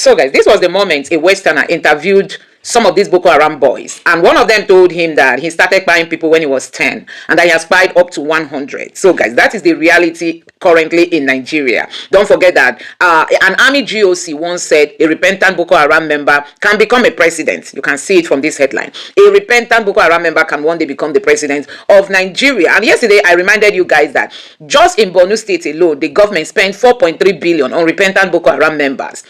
So guys, this was the moment a Westerner interviewed some of these Boko Haram boys, and one of them told him that he started buying people when he was 10 and that he has spied up to 100. So guys, that is the reality currently in Nigeria. Don't forget that an army GOC once said a repentant Boko Haram member can become a president. You can see it from this headline. A repentant Boko Haram member can one day become the president of Nigeria. And yesterday I reminded you guys that just in Borno State alone, the government spent 4.3 billion on repentant Boko Haram members.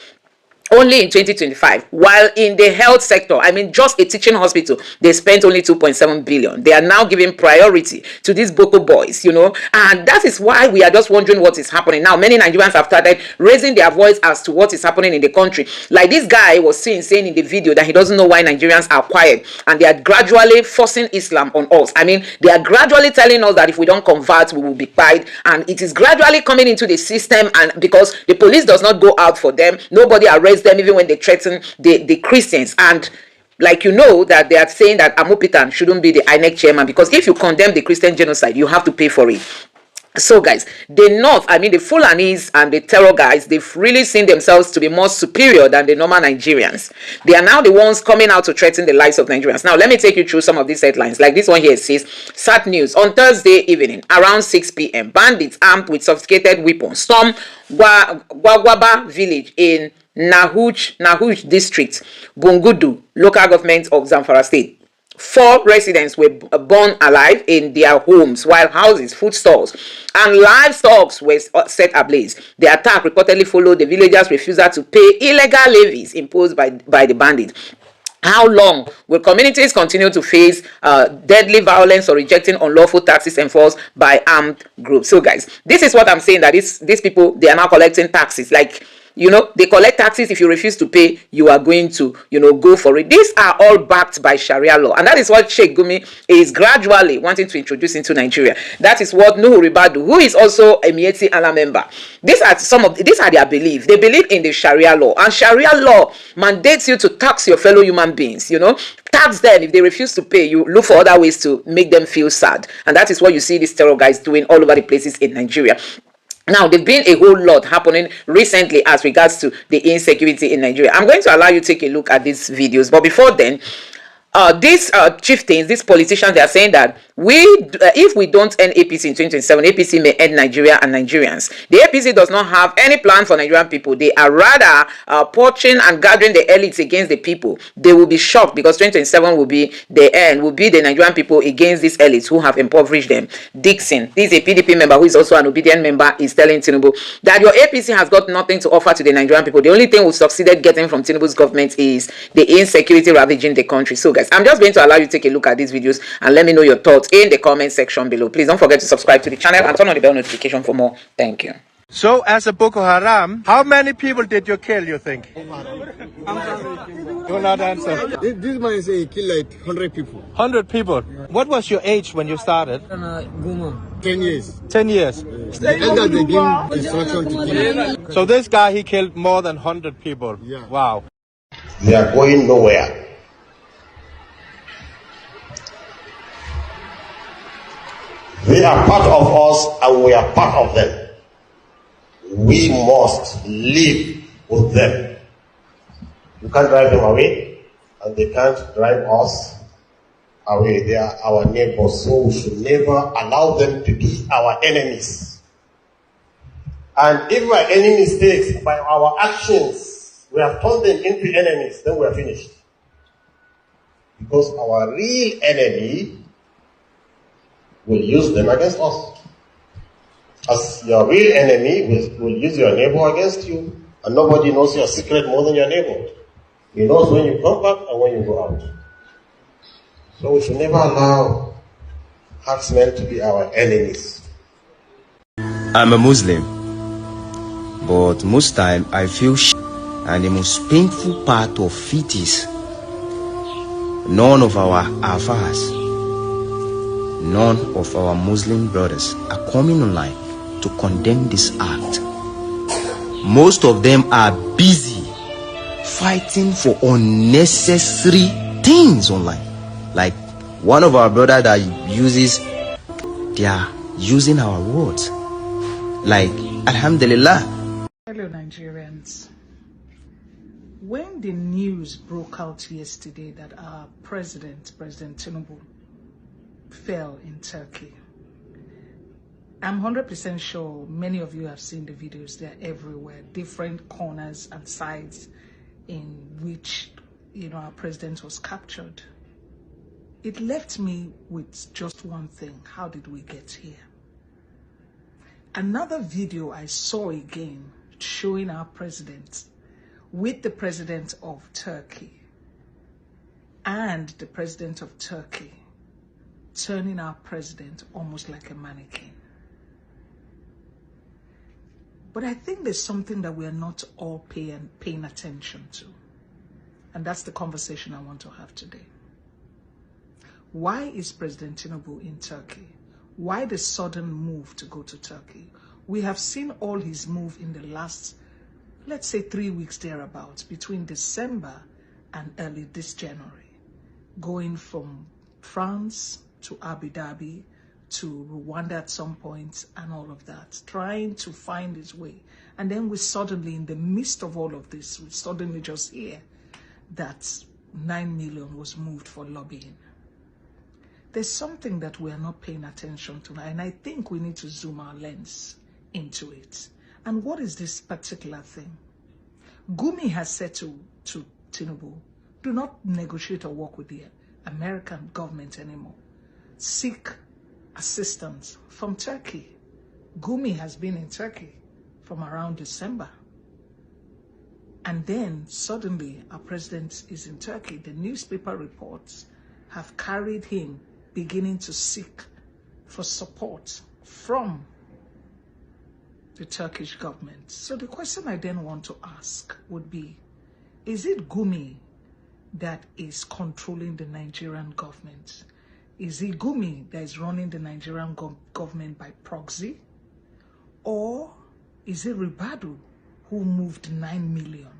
Only in 2025, while in the health sector, I mean, just a teaching hospital, they spent only 2.7 billion. They are now giving priority to these Boko boys, you know, and that is why we are just wondering what is happening. Now, many Nigerians have started raising their voice as to what is happening in the country. Like this guy was saying in the video that he doesn't know why Nigerians are quiet and they are gradually forcing Islam on us. I mean, they are gradually telling us that if we don't convert, we will be quiet, and it is gradually coming into the system, and because the police does not go out for them, nobody arrests them even when they threaten the Christians. And like, you know, that they are saying that Amupitan shouldn't be the INEC chairman, because if you condemn the Christian genocide, you have to pay for it. So guys, the North, I mean the Fulanis and the terror guys, they've really seen themselves to be more superior than the normal Nigerians. They are now the ones coming out to threaten the lives of Nigerians. Now let me take you through some of these headlines. Like this one here says, sad news, on Thursday evening around 6 p.m, bandits armed with sophisticated weapons stormed Gwagwaba village in Nahuj district, Bungudu local government of Zamfara state. 4 residents were burned alive in their homes, while houses, food stores, and livestock were set ablaze. The attack reportedly followed the villagers' refusal to pay illegal levies imposed by the bandits. How long will communities continue to face deadly violence or rejecting unlawful taxes enforced by armed groups? So guys, this is what I'm saying, that these people, they are now collecting taxes. Like, you know, they collect taxes. If you refuse to pay, you are going to, you know, go for it. These are all backed by Sharia law. And that is what Sheikh Gumi is gradually wanting to introduce into Nigeria. That is what Nuhu Ribadu, who is also a Mieti Allah member, these are their beliefs. They believe in the Sharia law. And Sharia law mandates you to tax your fellow human beings, you know. Tax them. If they refuse to pay, you look for other ways to make them feel sad. And that is what you see these terror guys doing all over the places in Nigeria. Now, there's been a whole lot happening recently as regards to the insecurity in Nigeria. I'm going to allow you to take a look at these videos. But before then, these chieftains, these politicians, they are saying that if we don't end APC in 2027, APC may end Nigeria and Nigerians. The APC does not have any plan for Nigerian people. They are rather poaching and gathering the elites against the people. They will be shocked because 2027 will be the end, will be the Nigerian people against these elites who have impoverished them. Dixon, this is a PDP member who is also an obedient member, is telling Tinubu that your APC has got nothing to offer to the Nigerian people. The only thing we succeeded getting from Tinubu's government is the insecurity ravaging the country. So guys, I'm just going to allow you to take a look at these videos and let me know your thoughts in the comment section below. Please don't forget to subscribe to the channel and turn on the bell notification for more. Thank you. So, as a Boko Haram, how many people did you kill, you think? Do not answer. This man say he killed like 100 people. 100 people? Yeah. What was your age when you started? 10 years. 10 years? The elder, they give instruction to kill. So this guy, he killed more than 100 people? Yeah. Wow. They are going nowhere. They are part of us and we are part of them. We must live with them. You can't drive them away and they can't drive us away. They are our neighbors, so we should never allow them to be our enemies. And if our enemy mistakes by our actions, we have turned them into enemies, then we are finished. Because our real enemy will use them against us. As your real enemy will use your neighbor against you, and nobody knows your secret more than your neighbor. He knows when you come back and when you go out. So we should never allow herdsmen to be our enemies. I'm a Muslim, but most time I feel and the most painful part of it is none of our Afars, none of our Muslim brothers are coming online to condemn this act. Most of them are busy fighting for unnecessary things online. Like one of our brothers that uses, they are using our words. Like, Alhamdulillah. Hello Nigerians. When the news broke out yesterday that our President Tinubu, fell in Turkey, I'm 100% sure many of you have seen the videos. They're everywhere, different corners and sides in which, our president was captured. It left me with just one thing: how did we get here? Another video I saw again showing our president with the president of Turkey, and the president of Turkey turning our president almost like a mannequin. But I think there's something that we are not all paying attention to. And that's the conversation I want to have today. Why is President Tinubu in Turkey? Why the sudden move to go to Turkey? We have seen all his move in the last, let's say 3 weeks thereabouts, between December and early this January, going from France to Abu Dhabi to Rwanda at some point and all of that, trying to find his way. And then we suddenly, in the midst of all of this, we suddenly just hear that 9 million was moved for lobbying. There's something that we are not paying attention to, and I think we need to zoom our lens into it. And what is this particular thing? Gumi has said to Tinubu, do not negotiate or work with the American government anymore. Seek assistance from Turkey. Gumi has been in Turkey from around December. And then suddenly our president is in Turkey. The newspaper reports have carried him beginning to seek for support from the Turkish government. So the question I then want to ask would be, is it Gumi that is controlling the Nigerian government? Is it Gumi that is running the Nigerian government by proxy? Or is it Ribadu who moved 9 million?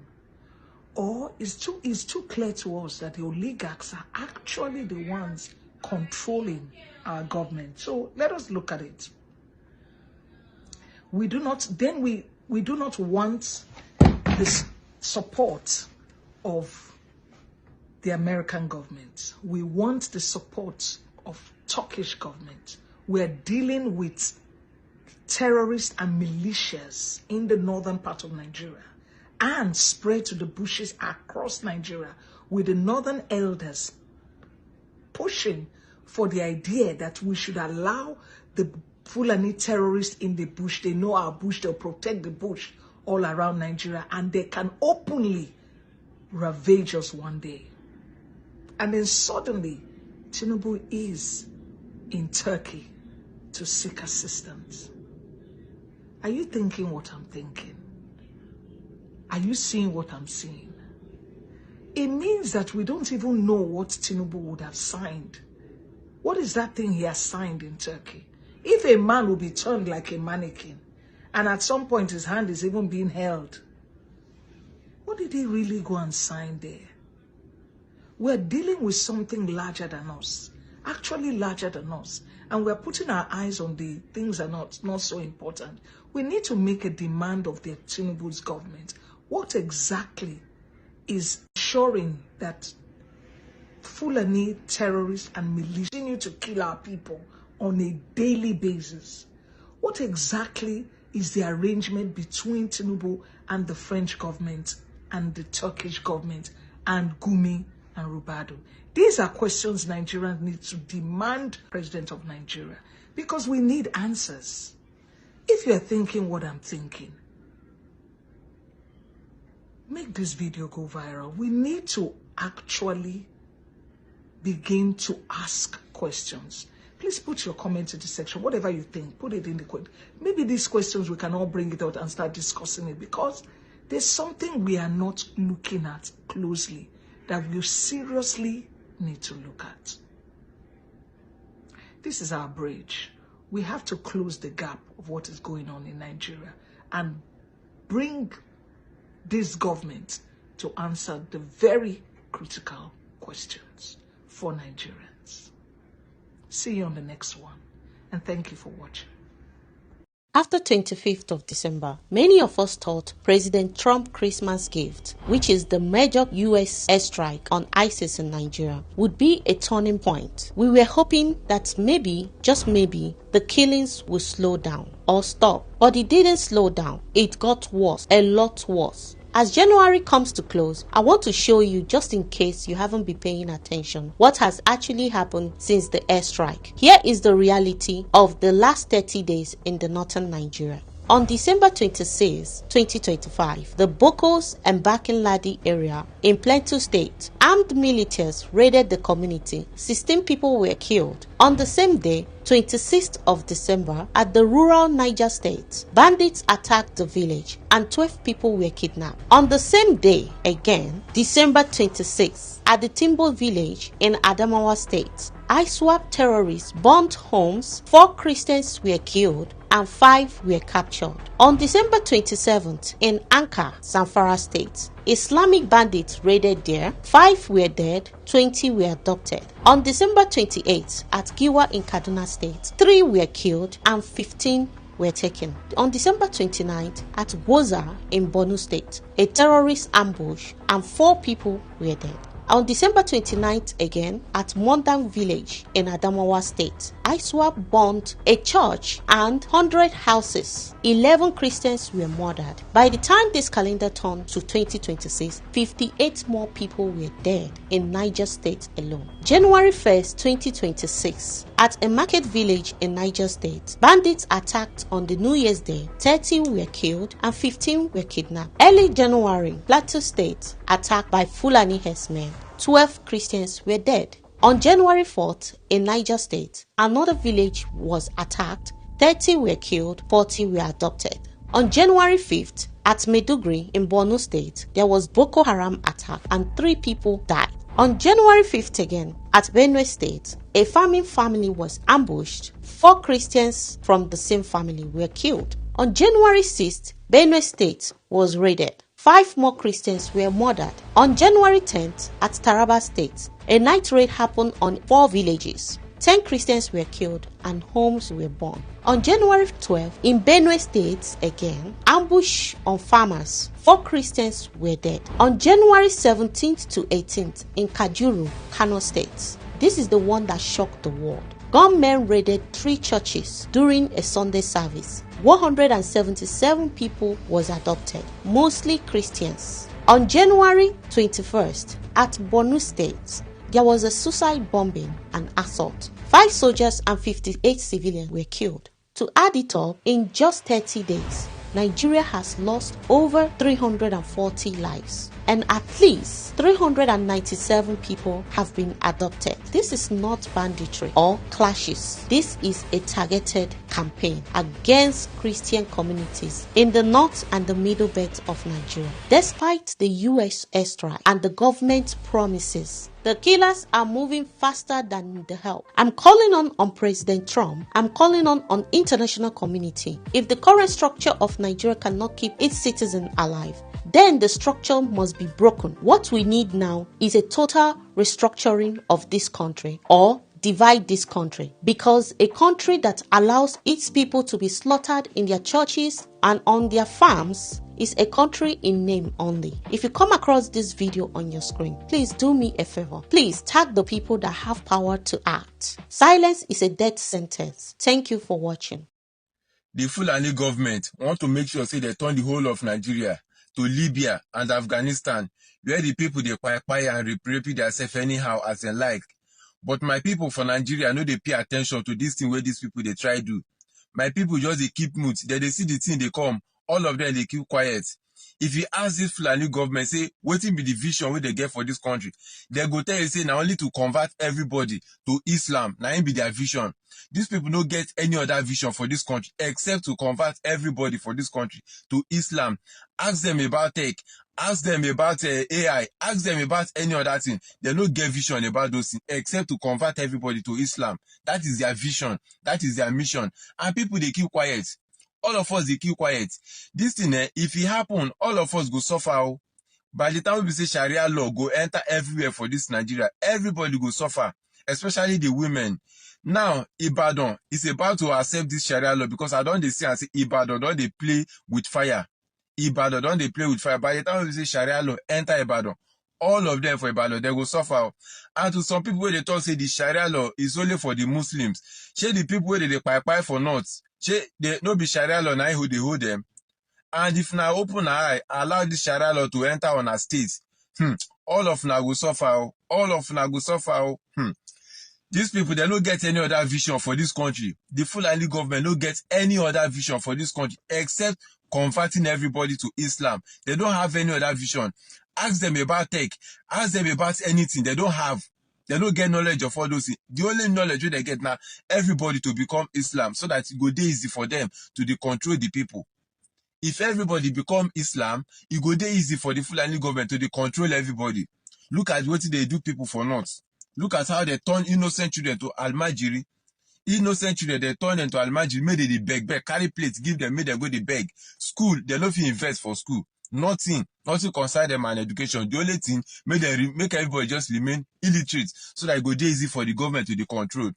Or it's too clear to us that the oligarchs are actually the ones controlling our government? So let us look at it. We do not want the support of the American government. We want the support of Turkish government. We're dealing with terrorists and militias in the northern part of Nigeria and spread to the bushes across Nigeria, with the northern elders pushing for the idea that we should allow the Fulani terrorists in the bush. They know our bush, they'll protect the bush all around Nigeria, and they can openly ravage us one day. And then suddenly, Tinubu is in Turkey to seek assistance. Are you thinking what I'm thinking? Are you seeing what I'm seeing? It means that we don't even know what Tinubu would have signed. What is that thing he has signed in Turkey? If a man will be turned like a mannequin, and at some point his hand is even being held, what did he really go and sign there? We're dealing with something larger than us, actually larger than us, and we're putting our eyes on the things that are not so important. We need to make a demand of the Tinubu's government. What exactly is ensuring that Fulani terrorists and militia continue to kill our people on a daily basis? What exactly is the arrangement between Tinubu and the French government and the Turkish government and Gumi and Ribadu? These are questions Nigerians need to demand President of Nigeria, because we need answers. If you're thinking what I'm thinking, make this video go viral. We need to actually begin to ask questions. Please put your comment in the section. Whatever you think, put it in the comment. Maybe these questions, we can all bring it out and start discussing it, because there's something we are not looking at closely that we seriously need to look at. This is our bridge. We have to close the gap of what is going on in Nigeria and bring this government to answer the very critical questions for Nigerians. See you on the next one, and thank you for watching. After 25th of December, many of us thought President Trump's Christmas gift, which is the major US airstrike on ISIS in Nigeria, would be a turning point. We were hoping that maybe, just maybe, the killings would slow down or stop. But it didn't slow down. It got worse, a lot worse. As January comes to close, I want to show you, just in case you haven't been paying attention, what has actually happened since the airstrike. Here is the reality of the last 30 days in the northern Nigeria. On December 26, 2025, the Bokos and Bakin-Ladi area in Plateau State, armed militias raided the community. 16 people were killed. On the same day, 26th of December, at the rural Niger State, bandits attacked the village and 12 people were kidnapped. On the same day, again, December 26th, at the Timbo village in Adamawa State, ISWAP terrorists bombed homes, 4 Christians were killed and 5 were captured. On December 27th, in Anka, Zamfara State, Islamic bandits raided there. 5 were dead, 20 were abducted. On December 28th, at Giwa in Kaduna State, 3 were killed and 15 were taken. On December 29th, at Woza in Borno State, a terrorist ambush and 4 people were dead. On December 29th again, at Mondang village in Adamawa State, ISWAP bombed a church and 100 houses. 11 Christians were murdered. By the time this calendar turned to 2026, 58 more people were dead in Niger State alone. January 1st, 2026, at a market village in Niger State, bandits attacked on the New Year's Day. 30 were killed and 15 were kidnapped. Early January, Plateau State, attacked by Fulani herdsmen. 12 Christians were dead. On January 4th, in Niger State, another village was attacked. 30 were killed, 40 were abducted. On January 5th, at Maiduguri in Borno State, there was Boko Haram attack and 3 people died. On January 5th again, at Benue State, a farming family was ambushed. 4 Christians from the same family were killed. On January 6th, Benue State was raided. 5 more Christians were murdered. On January 10th, at Taraba State, a night raid happened on 4 villages. 10 Christians were killed and homes were burned. On January 12th, in Benue State again, ambush on farmers. 4 Christians were dead. On January 17th to 18th, in Kajuru, Kano State. This is the one that shocked the world. Gunmen raided 3 churches during a Sunday service. 177 people was adopted, mostly Christians. On January 21st, at Borno State, there was a suicide bombing and assault. 5 soldiers and 58 civilians were killed. To add it up, in just 30 days, Nigeria has lost over 340 lives, and at least 397 people have been adopted. This is not banditry or clashes. This is a targeted campaign against Christian communities in the north and the middle belt of Nigeria. Despite the US airstrike and the government promises, the killers are moving faster than the help. I'm calling on President Trump. I'm calling on international community. If the current structure of Nigeria cannot keep its citizens alive, then the structure must be broken. What we need now is a total restructuring of this country, or divide this country, because a country that allows its people to be slaughtered in their churches and on their farms is a country in name only. If you come across this video on your screen, please do me a favor. Please tag the people that have power to act. Silence is a death sentence. Thank you for watching. The Fulani government want to make sure say they turn the whole of Nigeria to Libya and Afghanistan, where the people they quiet and rape themselves anyhow as they like. But my people for Nigeria know they pay attention to this thing where these people they try do. My people just they keep mute. They see the thing they come. All of them they keep quiet. If you ask this Fulani government, say, what will be the vision where they get for this country? They go tell you, say, now only to convert everybody to Islam. Now be their vision. These people don't get any other vision for this country except to convert everybody for this country to Islam. Ask them about tech. Ask them about AI. Ask them about any other thing. They don't get vision about those things except to convert everybody to Islam. That is their vision. That is their mission. And people, they keep quiet. All of us, they keep quiet. This thing, if it happen, all of us go suffer. By the time we say Sharia law go enter everywhere for this Nigeria, everybody go suffer, especially the women. Now, Ibadan is about to accept this Sharia law because I don't see and say Ibadan don't they play with fire. Ibadan don't they play with fire. By the time we say Sharia law enter Ibadan, all of them for Ibadan, they will suffer. And to some people, they talk say the Sharia law is only for the Muslims. Shey the people where they pay for not, shey they no be Sharia law now who they hold them. And if now open eye, allow this Sharia law to enter on a state, all of now will suffer. All of now will suffer. These people, they don't get any other vision for this country. The Fulani government don't get any other vision for this country except converting everybody to Islam. They don't have any other vision. Ask them about tech. Ask them about anything. They don't have. They don't get knowledge of all those things. The only knowledge they get now, everybody to become Islam so that it go dey easy for them to control the people. If everybody become Islam, it go dey easy for the Fulani government to control everybody. Look at what they do people for North. Look at how they turn innocent children to Almajiri. Innocent children, they turn them to Almajiri, made they beg, carry plates, give them, make them go they beg. School, they don't invest for school. Nothing concern them and education. The only thing, make everybody just remain illiterate so that it go dey easy for the government to control.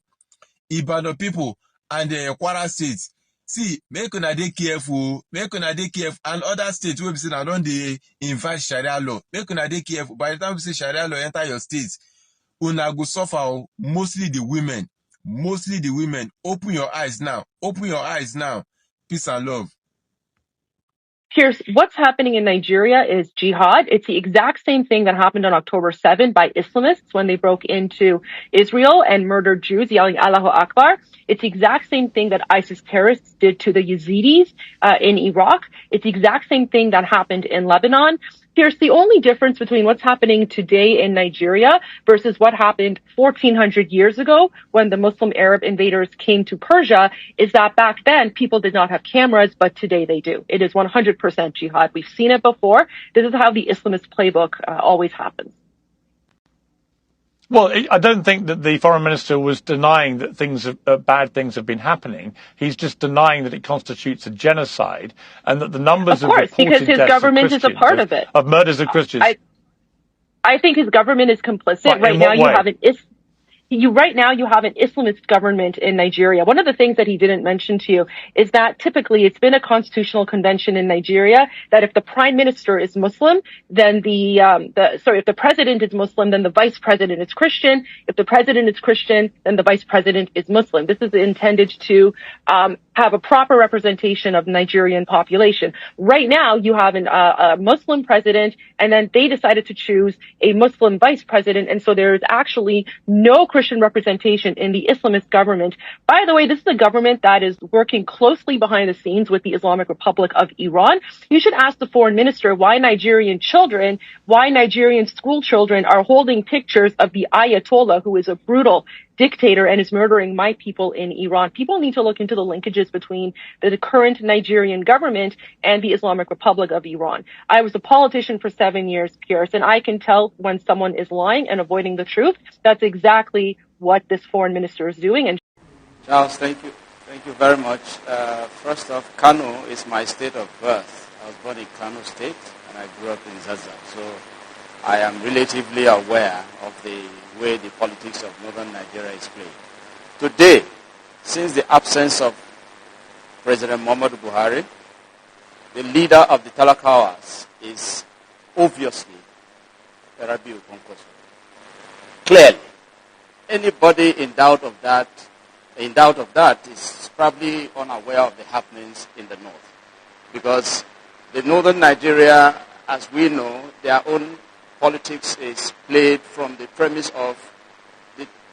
Ibadan people and the Kwara states, see, make una dey careful, and other states where we say now don't they invite Sharia law. Make una dey careful. By the time we say Sharia law enter your states, una go suffer, mostly the women. Open your eyes now. Peace and love. Pierce, what's happening in Nigeria is jihad. It's the exact same thing that happened on October 7 by Islamists when they broke into Israel and murdered Jews yelling Allahu Akbar. It's the exact same thing that ISIS terrorists did to the Yazidis in Iraq. It's the exact same thing that happened in Lebanon. Pierce, the only difference between what's happening today in Nigeria versus what happened 1400 years ago when the Muslim Arab invaders came to Persia is that back then people did not have cameras, but today they do. It is 100% jihad. We've seen it before. This is how the Islamist playbook always happens. Well, I don't think that the foreign minister was denying that bad things have been happening. He's just denying that it constitutes a genocide and that the numbers of reported because his deaths government of is a part of it. Of murders of Christians. I think his government is complicit. Right now, you have an Islamist government in Nigeria. One of the things that he didn't mention to you is that typically it's been a constitutional convention in Nigeria that if the prime minister is Muslim, then if the president is Muslim, then the vice president is Christian. If the president is Christian, then the vice president is Muslim. This is intended to have a proper representation of the Nigerian population. Right now, you have a Muslim president, and then they decided to choose a Muslim vice president, and so there is actually no Christian representation in the Islamist government. By the way, this is a government that is working closely behind the scenes with the Islamic Republic of Iran. You should ask the foreign minister why Nigerian school children are holding pictures of the Ayatollah, who is a brutal dictator and is murdering my people in Iran. People need to look into the linkages between the current Nigerian government and the Islamic Republic of Iran. I was a politician for 7 years, Pierce, and I can tell when someone is lying and avoiding the truth. That's exactly what this foreign minister is doing. And Charles, thank you. Thank you very much. First off, Kanu is my state of birth. I was born in Kanu State and I grew up in Zaza. So I am relatively aware of the way the politics of northern Nigeria is played. Today, since the absence of President Muhammadu Buhari, the leader of the Talakawas is obviously Rabiu Kwankwaso. Clearly, anybody in doubt of that is probably unaware of the happenings in the north. Because the northern Nigeria, as we know, their own politics is played from the premise of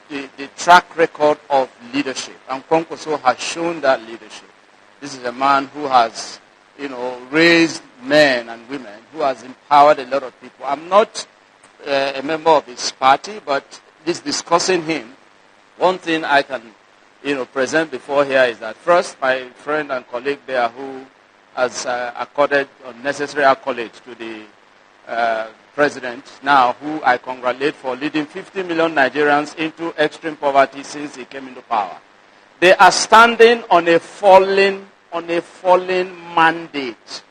the track record of leadership. And Kwankwaso has shown that leadership. This is a man who has, raised men and women, who has empowered a lot of people. I'm not a member of his party, but just discussing him, one thing I can, present before here is that first, my friend and colleague there who has accorded unnecessary accolades to the president now, who I congratulate for leading 50 million Nigerians into extreme poverty since he came into power. They are standing on a fallen mandate.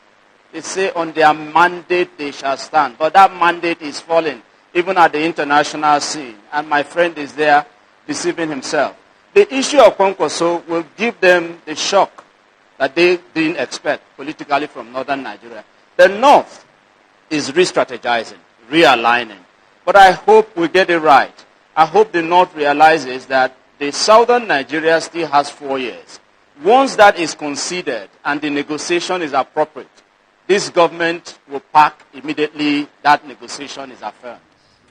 They say on their mandate they shall stand. But that mandate is falling, even at the international scene. And my friend is there deceiving himself. the issue of Kwankwaso will give them the shock that they didn't expect politically from northern Nigeria. The North is re-strategizing, realigning. But I hope we get it right. I hope the North realizes that the southern Nigeria still has 4 years. Once that is considered and the negotiation is appropriate, this government will pack immediately that negotiation is affirmed.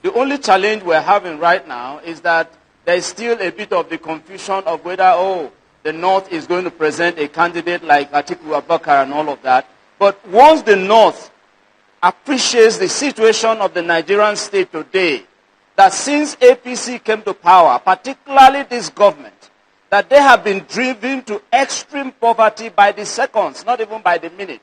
The only challenge we're having right now is that there is still a bit of the confusion of whether, the North is going to present a candidate like Atiku Abubakar and all of that. But once the North appreciates the situation of the Nigerian state today, that since APC came to power, particularly this government, that they have been driven to extreme poverty by the seconds, not even by the minute,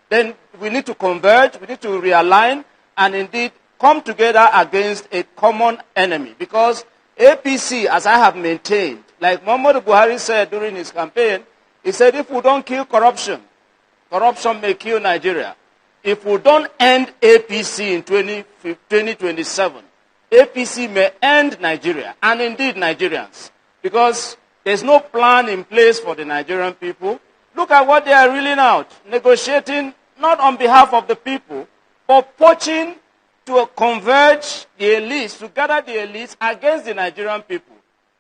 then we need to converge, we need to realign, and indeed come together against a common enemy. Because APC, as I have maintained, like Muhammadu Buhari said during his campaign, he said, if we don't kill corruption, corruption may kill Nigeria. If we don't end APC in 2027, APC may end Nigeria, and indeed Nigerians. Because there's no plan in place for the Nigerian people. Look at what they are reeling out, negotiating not on behalf of the people, but poaching to converge the elites, to gather the elites against the Nigerian people.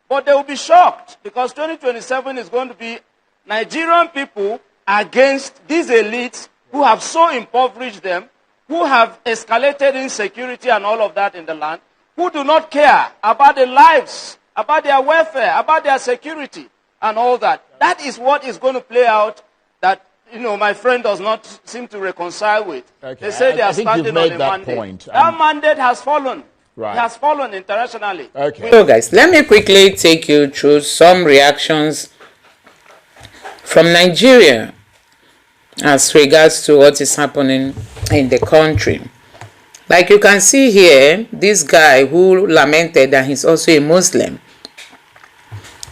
But they will be shocked because 2027 is going to be Nigerian people against these elites who have so impoverished them, who have escalated insecurity and all of that in the land, who do not care about their lives, about their welfare, about their security and all that. That is what is going to play out that, my friend does not seem to reconcile with. Okay. They say they are standing on a mandate. Point. That mandate has fallen. Right. It has fallen internationally. Okay. So guys, let me quickly take you through some reactions from Nigeria as regards to what is happening in the country. Like you can see here, this guy who lamented that he's also a Muslim.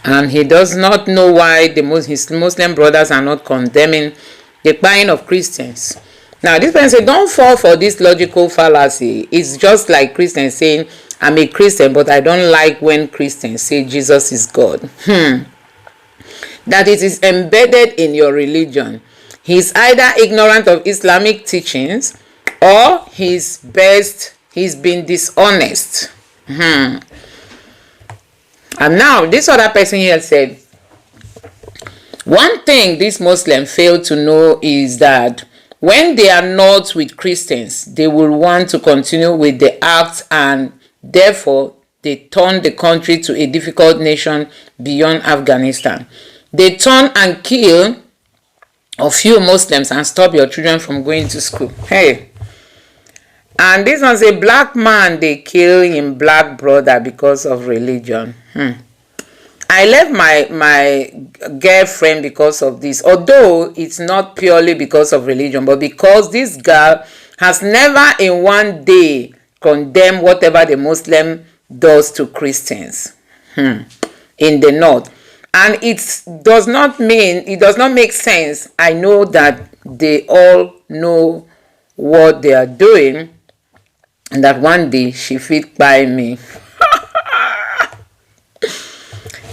And he does not know why his Muslim brothers are not condemning the buying of Christians. Now, this person said, don't fall for this logical fallacy. It's just like Christians saying, I'm a Christian, but I don't like when Christians say Jesus is God. That it is embedded in your religion. He's either ignorant of Islamic teachings or he's been dishonest. And now, this other person here said, one thing this Muslim failed to know is that when they are not with Christians, they will want to continue with the act, and therefore they turn the country to a difficult nation beyond Afghanistan. They turn and kill a few Muslims and stop your children from going to school. Hey. And this one's a black man, they kill him black brother because of religion. I left my girlfriend because of this, although it's not purely because of religion, but because this girl has never in one day condemned whatever the Muslim does to Christians in the North. And it does not make sense. I know that they all know what they are doing, and that one day she fit by me.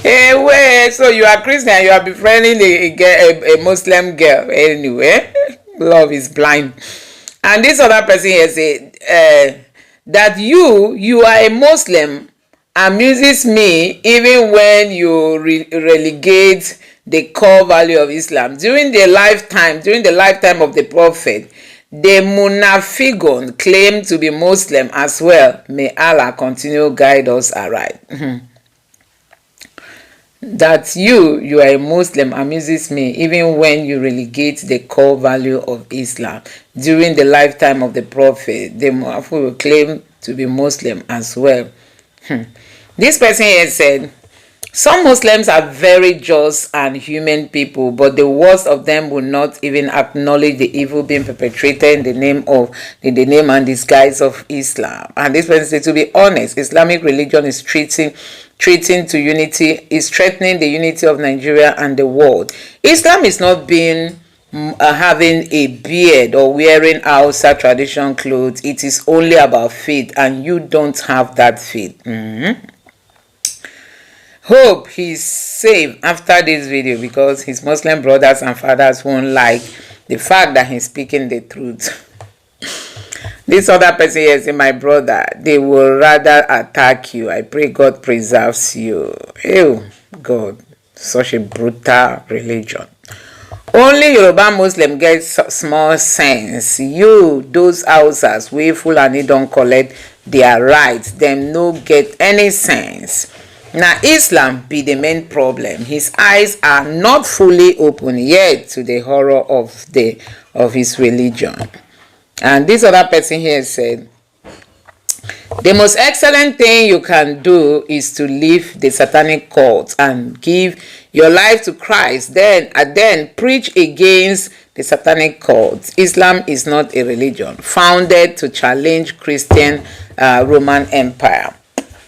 Hey, wait, so you are Christian, you are befriending a Muslim girl. Anyway, love is blind. And this other person here said that you are a Muslim amuses me even when you relegate the core value of Islam. During the lifetime of the Prophet, the Munafiqun claimed to be Muslim as well. May Allah continue to guide us aright. That you are a Muslim amuses me even when you relegate the core value of Islam. During the lifetime of the Prophet, the Munafiqun claim to be Muslim as well. This person here said, some Muslims are very just and human people, but the worst of them will not even acknowledge the evil being perpetrated in the name and disguise of Islam. And this person said, to be honest, Islamic religion is threatening the unity of Nigeria and the world. Islam is not being having a beard or wearing Hausa tradition clothes. It is only about faith, and you don't have that faith. Hope he's safe after this video, because his Muslim brothers and fathers won't like the fact that he's speaking the truth. This other person here say, my brother, they will rather attack you. I pray God preserves you. Ew, God, such a brutal religion. Only Yoruba Muslim get small sense. You, those Hausas, wey Fulani don't collect their rights, them no get any sense. Now Islam be the main problem. His eyes are not fully open yet to the horror of his religion. And this other person here said, the most excellent thing you can do is to leave the satanic cult and give your life to Christ, then preach against the satanic cult. Islam is not a religion founded to challenge Christian Roman Empire.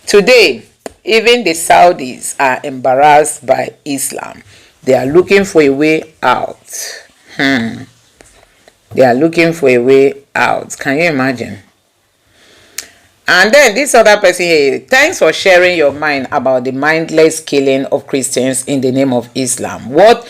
Today, even the Saudis are embarrassed by Islam. They are looking for a way out. They are looking for a way out. Can you imagine? And then this other person here, thanks for sharing your mind about the mindless killing of Christians in the name of Islam. What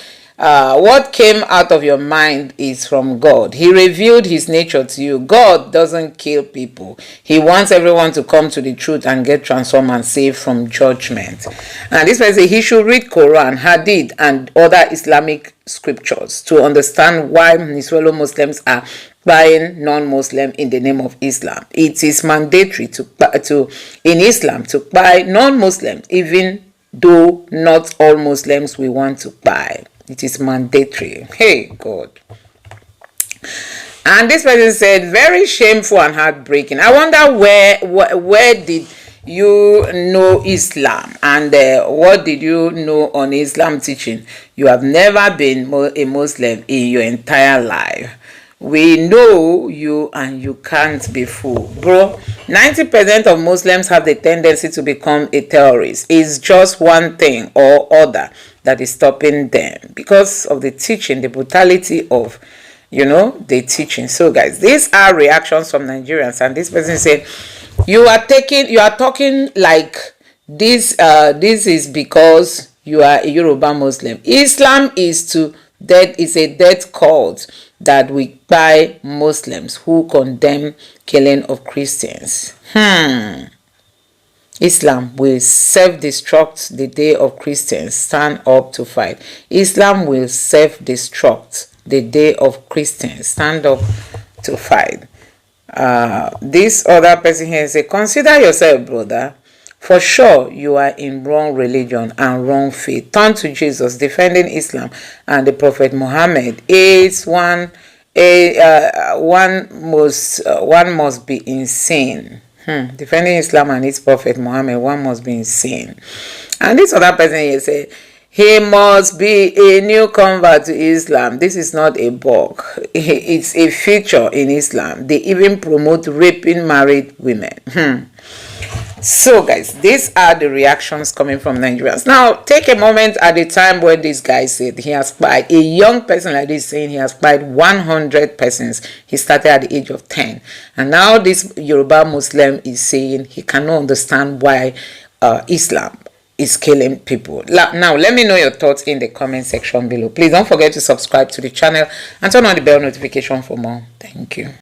came out of your mind is from God. He revealed his nature to you. God doesn't kill people. He wants everyone to come to the truth and get transformed and saved from judgment. And this person, he should read Quran, Hadith, and other Islamic scriptures to understand why Niswelo Muslims are buying non-Muslim in the name of Islam. It is mandatory in Islam to buy non-Muslims, even though not all Muslims we want to buy. It is mandatory. Hey, God. And this person said, very shameful and heartbreaking. I wonder where did you know Islam, and what did you know on Islam teaching? You have never been a Muslim in your entire life. We know you and you can't be fooled. Bro, 90% of Muslims have the tendency to become a terrorist. It's just one thing or other that is stopping them because of the teaching, the brutality of, the teaching. So guys, these are reactions from Nigerians, and this person said, you are talking like this is because you are a Yoruba Muslim. Islam is a death cult that we buy Muslims who condemn killing of Christians. Islam will self-destruct the day of Christians stand up to fight. Islam will self-destruct the day of Christians stand up to fight. This other person here says, consider yourself, brother. For sure, you are in wrong religion and wrong faith. Turn to Jesus, defending Islam and the Prophet Muhammad. One must be insane. Defending Islam and its Prophet Muhammad, one must be insane. And this other person here said, he must be a new convert to Islam. This is not a bug. It's a feature in Islam. They even promote raping married women. So guys, these are the reactions coming from Nigerians. Now take a moment at the time when this guy said he has spied, a young person like this saying he has spied 100 persons. He started at the age of 10, and now this Yoruba Muslim is saying he cannot understand why Islam is killing people. Now let me know your thoughts in the comment section below. Please don't forget to subscribe to the channel and turn on the bell notification for more. Thank you.